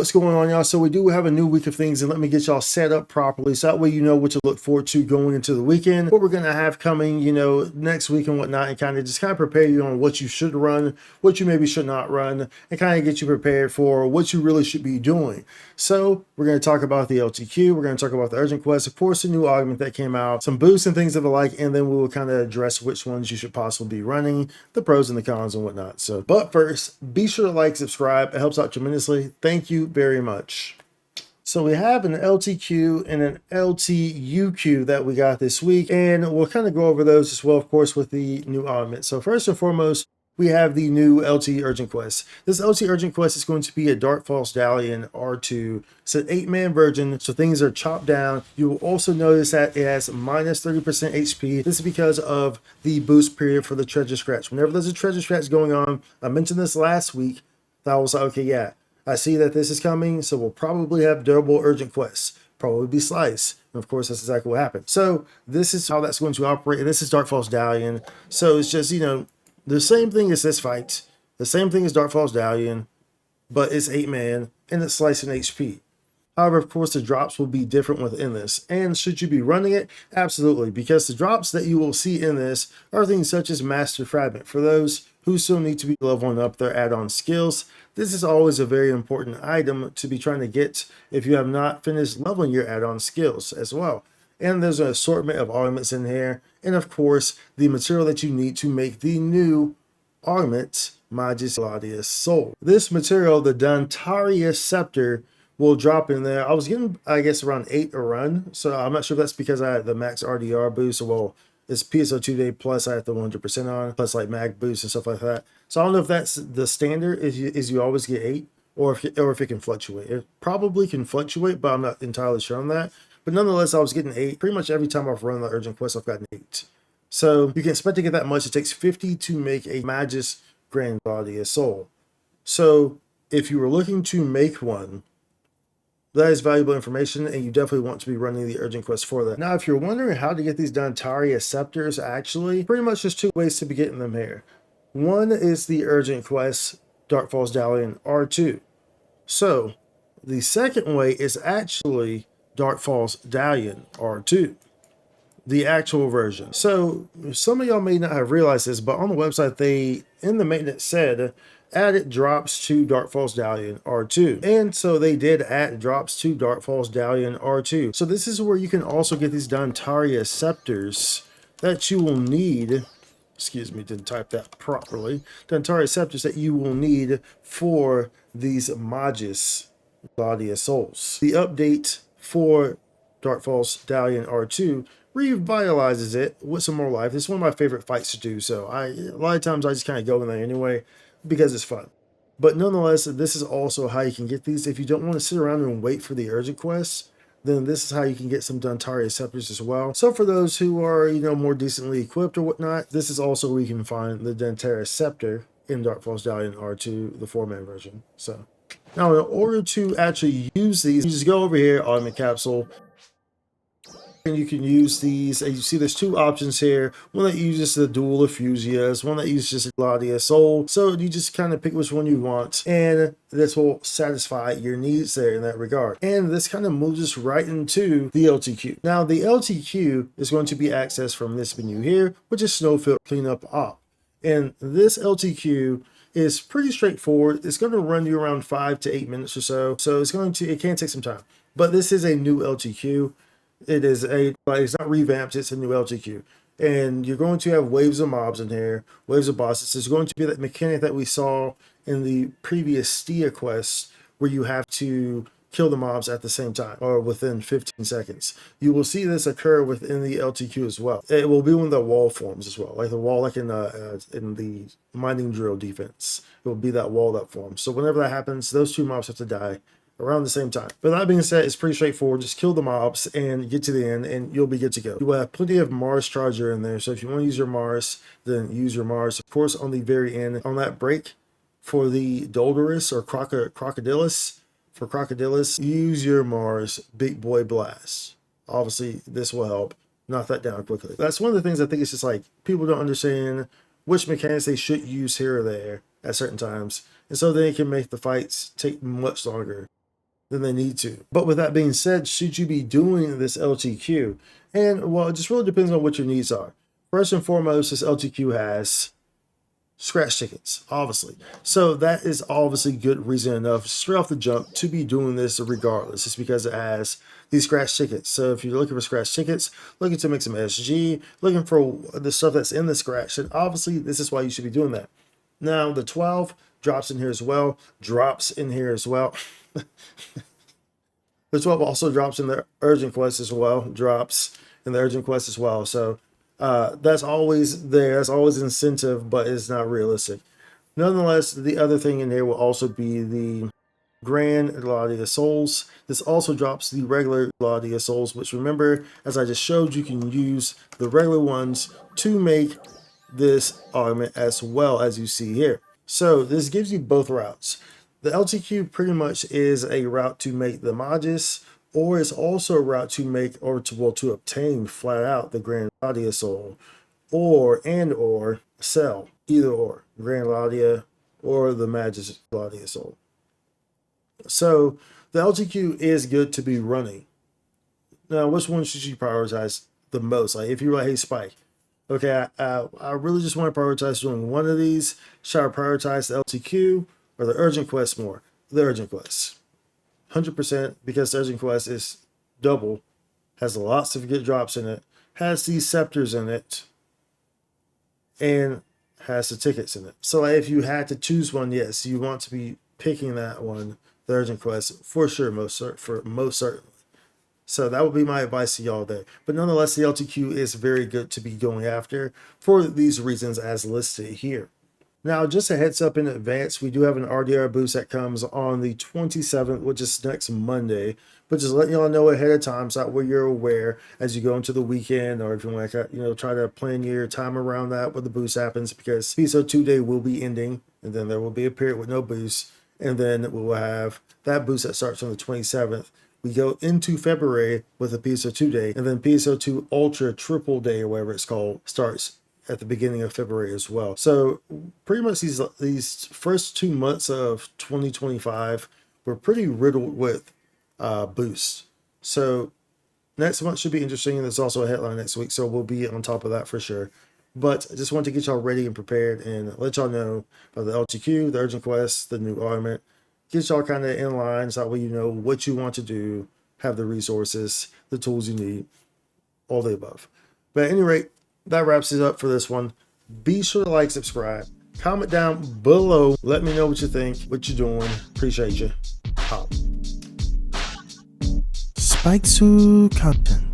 What's going on, y'all? So we do have a new week of things, and let me get y'all set up properly so that way you know what to look forward to going into the weekend, what we're going to have coming, next week and whatnot, and kind of prepare you on what you should run, what you maybe should not run, and kind of get you prepared for what you really should be doing. So we're going to talk about the LTQ, we're going to talk about the urgent quest, of course, the new augment that came out, some boosts and things of the like, and then we will kind of address which ones you should possibly be running, the pros and the cons and whatnot. So, but first, be sure to like, subscribe. It helps out tremendously. Thank you very much. So we have an LTQ and an LTUQ that we got this week, and we'll kind of go over those as well, of course, with the new augment. So first and foremost, we have the new LT Urgent Quest. This LT Urgent Quest is going to be a Dark False Dalion R2. It's an 8-man version, so things are chopped down. You will also notice that it has minus 30% HP. This is because of the boost period for the treasure scratch. Whenever there's a treasure scratch going on, I mentioned this last week, I was like, okay, yeah, I see that this is coming, so we'll probably have durable urgent quests, probably be slice. And of course, that's exactly what happened. So this is how that's going to operate. This is Dark False Dalion. So it's just, the same thing as this fight, the same thing as Dark False Dalion, but it's 8-man and it's slicing HP. However, of course, the drops will be different within this. And should you be running it? Absolutely, because the drops that you will see in this are things such as Master Fragment. For those who still need to be leveling up their add-on skills, this is always a very important item to be trying to get if you have not finished leveling your add-on skills as well. And there's an assortment of augments in here. And of course, the material that you need to make the new augment, Majis Gladia Soul. This material, the Dantaria Scepter, will drop in there. I was getting, I guess, around 8 a run. So I'm not sure if that's because I had the max RDR boost. Well, it's PSO2 day plus I have the 100% on, plus like mag boost and stuff like that. So I don't know if that's the standard, is you always get 8, or if it can fluctuate. It probably can fluctuate, but I'm not entirely sure on that. But nonetheless, I was getting 8. Pretty much every time I've run the urgent quest, I've gotten 8. So you can expect to get that much. It takes 50 to make a Majis Gladia Soul. So if you were looking to make one, that is valuable information, and you definitely want to be running the urgent quest for that. Now, if you're wondering how to get these Dantaria Scepters, actually, pretty much there's 2 ways to be getting them here. One is the urgent quest, Dark False Dalion R2. So the second way is actually Dark False Dalion R2, the actual version. So some of y'all may not have realized this, but on the website, they, in the maintenance, said added drops to Dark False Dalion R2. And so they did add drops to Dark False Dalion R2. So this is where you can also get these Dantaria Scepters that you will need. Excuse me, didn't type that properly. Dantaria Scepters that you will need for these Majis Gladia Souls. The update for Dark False Dalion R2 revitalizes it with some more life. This is one of my favorite fights to do, so a lot of times I just kind of go in there anyway because it's fun. But nonetheless, this is also how you can get these. If you don't want to sit around and wait for the urgent quests, then this is how you can get some Dantaria Scepters as well. So for those who are, more decently equipped or whatnot, this is also where you can find the Dantaria Scepter in Dark False Dalion R2, the 4-man version. So now, in order to actually use these, you just go over here, Augment Capsule, and you can use these. And you see there's 2 options here. One that uses the dual Effusias, one that uses Gladia Soul. So you just kind of pick which one you want, and this will satisfy your needs there in that regard. And this kind of moves us right into the LTQ. Now, the LTQ is going to be accessed from this menu here, which is Snowfield Cleanup Op. And this LTQ is pretty straightforward. It's going to run you around 5 to 8 minutes or so. So it can take some time. But this is a new LTQ. It's not revamped, it's a new LTQ. And you're going to have waves of mobs in here, waves of bosses. There's going to be that mechanic that we saw in the previous Stia quest where you have to kill the mobs at the same time or within 15 seconds. You will see this occur within the LTQ as well. It will be when the wall forms as well, like the wall like in the mining drill defense. It will be that wall that forms. So whenever that happens, those 2 mobs have to die around the same time. But that being said, it's pretty straightforward. Just kill the mobs and get to the end and you'll be good to go. You will have plenty of Mars Charger in there. So if you want to use your Mars, then use your Mars. Of course, on the very end, on that break for the Doldorus or Crocodilus, use your Mars Big Boy Blast. Obviously, this will help knock that down quickly. That's one of the things I think it's just like people don't understand which mechanics they should use here or there at certain times. And so then it can make the fights take much longer. than they need to. But with that being said, should you be doing this LTQ? And well, it just really depends on what your needs are. First and foremost, this LTQ has scratch tickets, obviously. So that is obviously good reason enough straight off the jump to be doing this regardless. It's because it has these scratch tickets. So if you're looking for scratch tickets, looking to make some SG, looking for the stuff that's in the scratch, then obviously this is why you should be doing that. Now the 12 drops in here as well, drops in here as well. The 12 also drops in the urgent quest as well, drops in the urgent quest as well. So that's always there. That's always an incentive, but it's not realistic. Nonetheless, the other thing in here will also be the Grand Gladia Souls. This also drops the regular Gladia Souls, which remember, as I just showed, you can use the regular ones to make this augment as well, as you see here. So this gives you both routes. The LTQ pretty much is a route to make the Majis, or it's also a route to make, or to obtain flat out the Grand Gladia Soul, or sell, either or, Grand Gladia or the Majis Gladia Soul. So the LTQ is good to be running. Now, which one should you prioritize the most? Like if you're like, hey Spike, okay, I really just want to prioritize doing one of these. Should I prioritize the LTQ or the urgent quest more? The urgent quest. 100%, because the urgent quest is double, has lots of good drops in it, has these scepters in it, and has the tickets in it. So like, if you had to choose one, yes, you want to be picking that one, the urgent quest, for sure, most certainly. So that would be my advice to y'all there. But nonetheless, the LTQ is very good to be going after for these reasons as listed here. Now, just a heads up in advance, we do have an RDR boost that comes on the 27th, which is next Monday. But just letting y'all know ahead of time so that way you're aware as you go into the weekend, or if you want to, try to plan your time around that when the boost happens, because PSO2 day will be ending, and then there will be a period with no boost, and then we will have that boost that starts on the 27th. We go into February with a PSO2 day, and then PSO2 Ultra Triple Day, or whatever it's called, starts at the beginning of February as well. So pretty much these first 2 months of 2025 were pretty riddled with boosts. So next month should be interesting, and there's also a headline next week, so we'll be on top of that for sure. But I just want to get y'all ready and prepared and let y'all know about the LTQ, the urgent quest, the new augment. Get y'all kind of in line so that way you know what you want to do, have the resources, the tools you need, all the above. But at any rate, that wraps it up for this one. Be sure to like, subscribe, comment down below. Let me know what you think, what you're doing. Appreciate you. Spike content.